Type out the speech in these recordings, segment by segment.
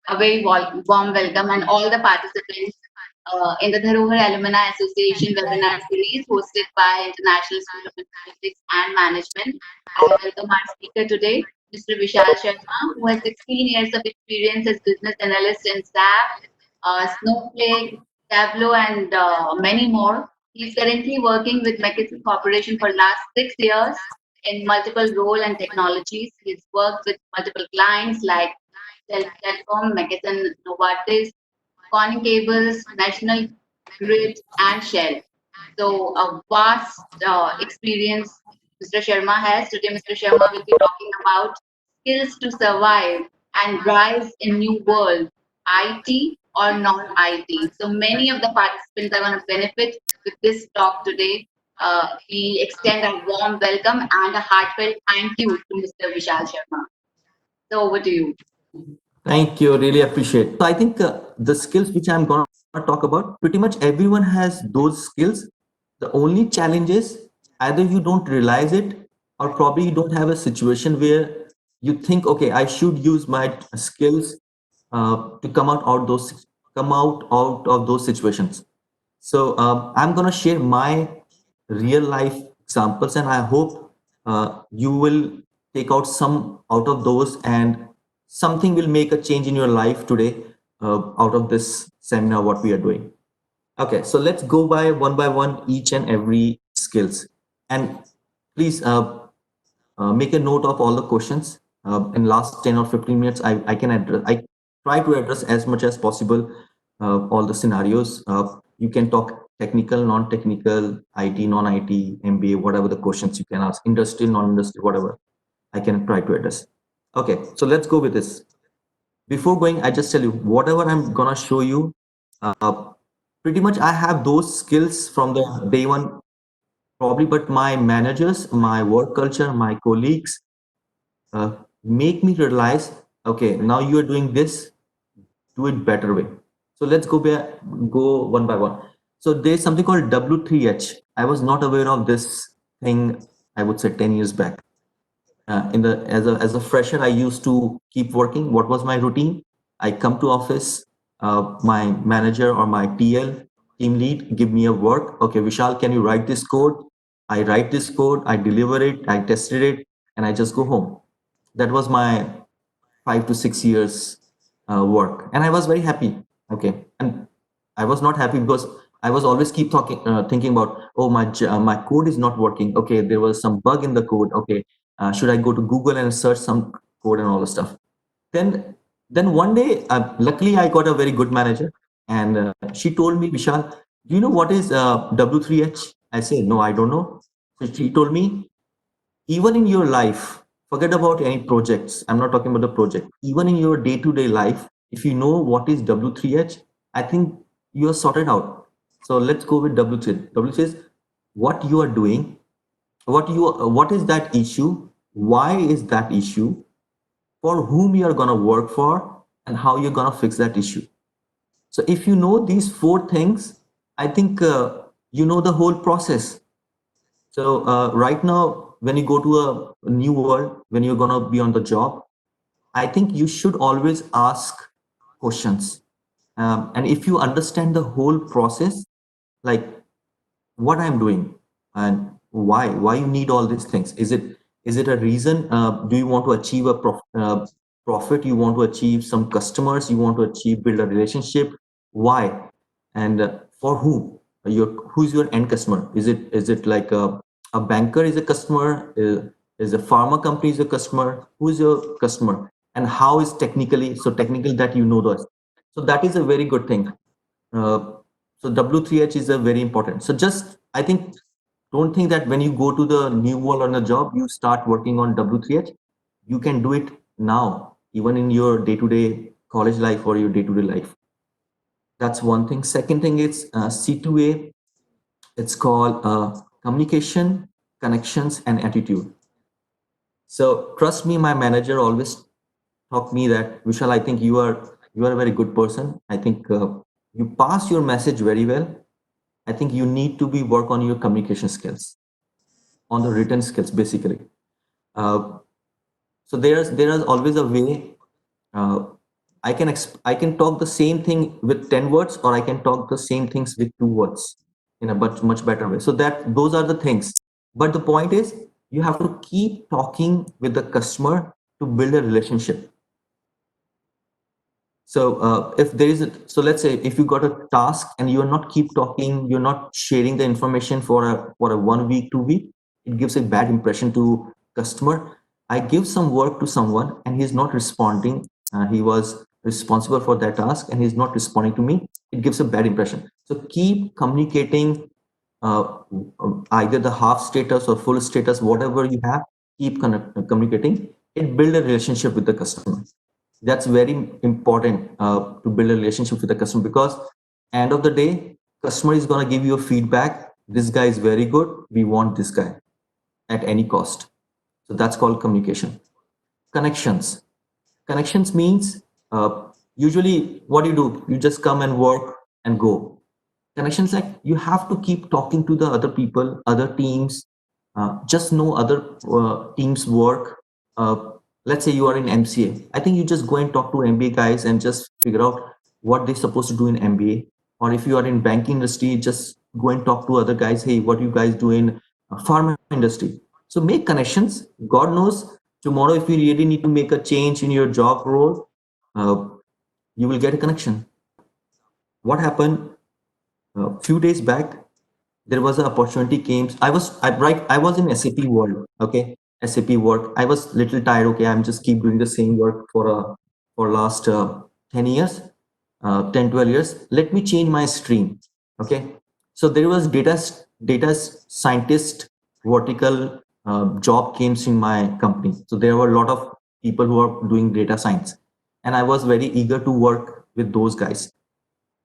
a very warm welcome and all the participants in the Dharohar Alumni Association webinar series hosted by International School of Informatics and Management. I welcome our speaker today, Mr. Vishal Sharma, who has 16 years of experience as business analyst in SAP, Snowflake, Tableau, and many more. He's currently working with McKinsey Corporation for last 6 years in multiple role and technologies. He's worked with multiple clients like Telecom, McKesson, Novartis, Corning Cables, National Grid, and Shell. So a vast experience Mr. Sharma has. Today, Mr. Sharma will be talking about skills to survive and rise in new world, IT or non-IT. So many of the participants are going to benefit with this talk today. We extend a warm welcome and a heartfelt thank you to Mr. Vishal Sharma. So over to you. Thank you. Really appreciate. So I think the skills which I'm going to talk about, pretty much everyone has those skills. The only challenge is either you don't realize it, or probably you don't have a situation where you think, okay, I should use my skills to come out of those situations. So I'm going to share my real life examples, and I hope you will take out some out of those, and something will make a change in your life today out of this seminar, what we are doing. Okay, so let's go by one each and every skills. And please make a note of all the questions. In last 10 or 15 minutes, I can address, I try to address as much as possible all the scenarios. You can talk technical, non-technical, IT, non-IT, MBA, whatever the questions you can ask, industrial, non-industrial, whatever I can try to address. Okay, so let's go with this. Before going, I just tell you, whatever I'm gonna show you, pretty much I have those skills from the day one, probably, but my managers, my work culture, my colleagues uh, make me realize, okay, now you are doing this, do it better way. So let's go one by one. So there's something called W3H. I was not aware of this thing, I would say 10 years back. In the as a fresher, I used to keep working. What was my routine? I come to office, my manager or my TL, team lead, give me a work. Okay, Vishal, can you write this code? I write this code, I deliver it, I tested it, and I just go home. That was my 5 to 6 years work, and I was very happy. Okay, and I was not happy because I was always keep thinking about, oh, my code is not working. Okay, there was some bug in the code. Okay, should I go to Google and search some code and all the stuff? Then, then one day, luckily, I got a very good manager, and she told me, Vishal, do you know what is W3H? I said, no, I don't know. So she told me, even in your life, forget about any projects. I'm not talking about the project. Even in your day-to-day life, if you know what is W3H, I think you are sorted out. So let's go with W3. W3 is what you are doing, what is that issue, why is that issue, for whom you are going to work for, and how you're going to fix that issue. So if you know these four things, I think you know the whole process. So right now, when you go to a new world, when you're going to be on the job, I think you should always ask questions. And if you understand the whole process, like what I'm doing and why you need all these things, is it a reason? Do you want to achieve a profit? You want to achieve some customers? You want to achieve build a relationship? Why? And for who? Who's your end customer? Is it like a banker is a customer? Is a pharma company is a customer? Who's your customer? And how is technically, so technical that you know those. So that is a very good thing. Uh, so W3H is a very important. So just, I think, don't think that when you go to the new world on a job, you start working on W3H. You can do it now, even in your day-to-day college life or your day-to-day life. That's one thing. Second thing is C2A. It's called communication, connections, and attitude. So trust me, my manager always taught me that, Vishal, I think you are a very good person. I think you pass your message very well. I think you need to be work on your communication skills, on the written skills, basically. Uh, so there is always a way. Uh, I can talk the same thing with 10 words, or I can talk the same things with 2 words in a much better way. So that those are the things. But the point is, you have to keep talking with the customer to build a relationship. So if there is so let's say if you got a task and you are not keep talking, you're not sharing the information for a 1 week, 2 week, it gives a bad impression to customer. I give some work to someone and he's not responding. He was responsible for that task and he's not responding to me. It gives a bad impression. So keep communicating, uh, either the half status or full status, whatever you have, keep communicating. It build a relationship with the customer. That's very important, to build a relationship with the customer, because end of the day, customer is going to give you a feedback. This guy is very good. We want this guy at any cost. So that's called communication. Connections. Connections means, usually what you just come and work and go. Connections, like you have to keep talking to the other people, other teams, just know other teams work. uh, let's say you are in MCA. I think you just go and talk to MBA guys and just figure out what they're supposed to do in MBA. Or if you are in banking industry, just go and talk to other guys. Hey, what you guys do in pharma industry? So make connections. God knows, tomorrow if you really need to make a change in your job role, uh, you will get a connection. What happened a few days back, there was an opportunity came. I was in SAP world. Okay, SAP work. I was little tired. Okay, I'm just keep doing the same work for last 10 years, 10 12 years. Let me change my stream. Okay, so there was data scientist vertical job came in my company. So there were a lot of people who are doing data science, and I was very eager to work with those guys.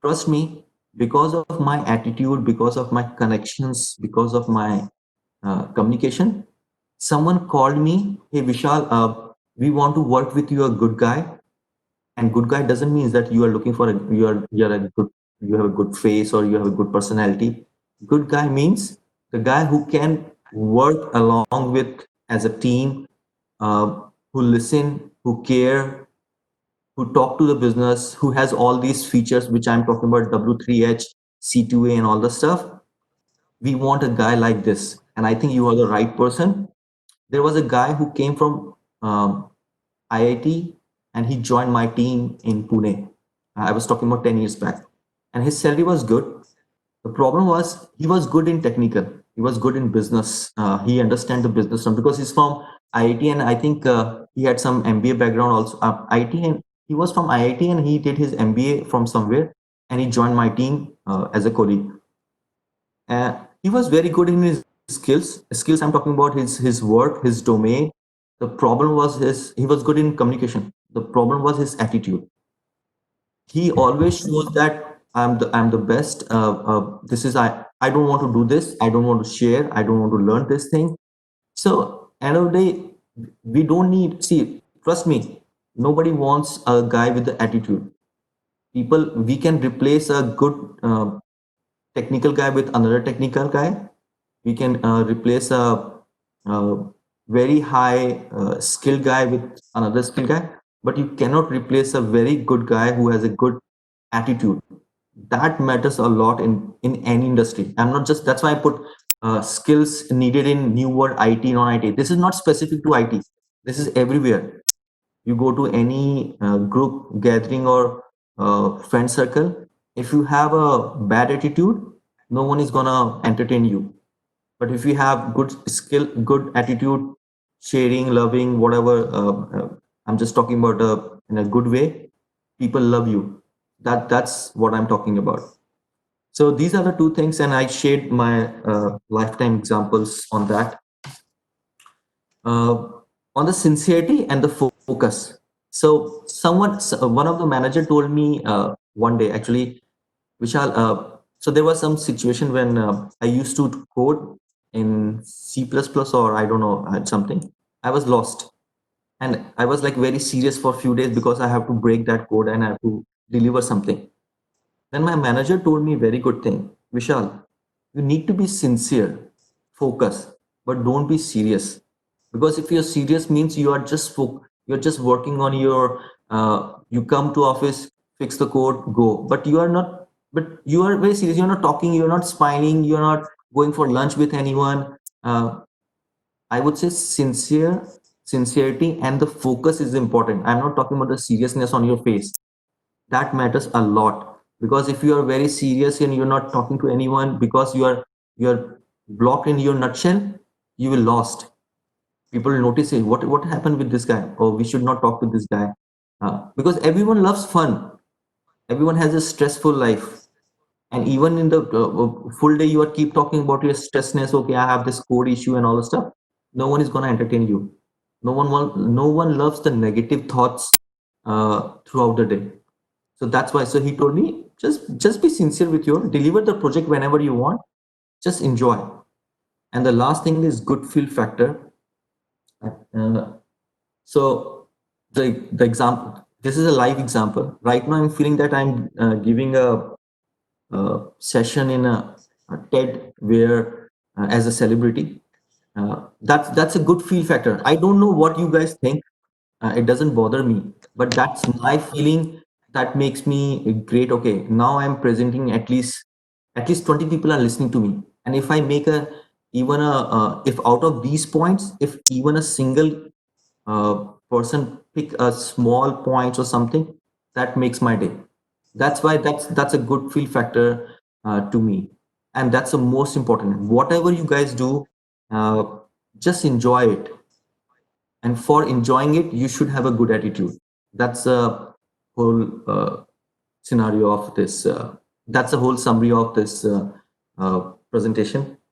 Trust me, because of my attitude, because of my connections, because of my communication, someone called me, hey Vishal, we want to work with you, a good guy. And good guy doesn't mean that you are looking for you're a good, you have a good face or you have a good personality. Good guy means the guy who can work along with as a team, uh, who listen, who care, who talk to the business, who has all these features which I'm talking about, W3H, C2A, and all the stuff. We want a guy like this. And I think you are the right person. There was a guy who came from IIT and he joined my team in Pune. I was talking about 10 years back. And his salary was good. The problem was he was good in technical. He was good in business. He understand the business because he's from IIT, and I think he had some MBA background also. IIT, and he was from IIT and he did his MBA from somewhere, and he joined my team as a colleague. He was very good in his skills. Skills I'm talking about his work, his domain. The problem was he was good in communication. The problem was his attitude. He always shows that I'm the best. This is I don't want to do this. I don't want to share. I don't want to learn this thing. So end of the day, we don't need. See, trust me. Nobody wants a guy with the attitude. People, we can replace a good technical guy with another technical guy. We can replace a very high skilled guy with another skilled guy, but you cannot replace a very good guy who has a good attitude. That matters a lot in any industry. I'm not just, that's why I put skills needed in new word, IT, non-IT. This is not specific to IT. This is everywhere. You go to any group gathering or friend circle, if you have a bad attitude, no one is gonna entertain you. But if you have good skill, good attitude, sharing, loving, whatever, I'm just talking about in a good way, people love you. That's what I'm talking about. So these are the two things, and I shared my lifetime examples on that. uh, on the sincerity and the focus. So one of the manager told me one day, actually, Vishal. So there was some situation when I used to code in C++ or I don't know, something. I was lost, and I was like very serious for a few days because I have to break that code and I have to deliver something. Then my manager told me very good thing, Vishal, you need to be sincere, focus, but don't be serious. Because if you're serious means you are just you're just working on your You come to office, fix the code, go. But you are not. But you are very serious. You're not talking. You're not smiling. You're not going for lunch with anyone. I would say sincerity and the focus is important. I'm not talking about the seriousness on your face. That matters a lot, because if you are very serious and you're not talking to anyone because you're blocked in your nutshell, you will lost. People will notice it. What happened with this guy? Oh, we should not talk to this guy. Because everyone loves fun. Everyone has a stressful life, and even in the full day you are keep talking about your stressness. Okay, I have this code issue and all the stuff. No one is going to entertain you. No one loves the negative thoughts throughout the day. So that's why. So he told me, just be sincere with your, deliver the project whenever you want, just enjoy. And the last thing is good feel factor. uh, so the example, this is a live example. Right now I'm feeling that I'm giving a session in a TED where as a celebrity. That's a good feel factor. I don't know what you guys think. It doesn't bother me, but that's my feeling. That makes me great. Okay, now I'm presenting, at least 20 people are listening to me. And if I make a even a if out of these points, if even a single person pick a small point or something, that makes my day. That's why that's a good feel factor to me, and that's the most important. Whatever you guys do, uh, just enjoy it, and for enjoying it you should have a good attitude. That's a whole scenario of this. That's a whole summary of this presentation.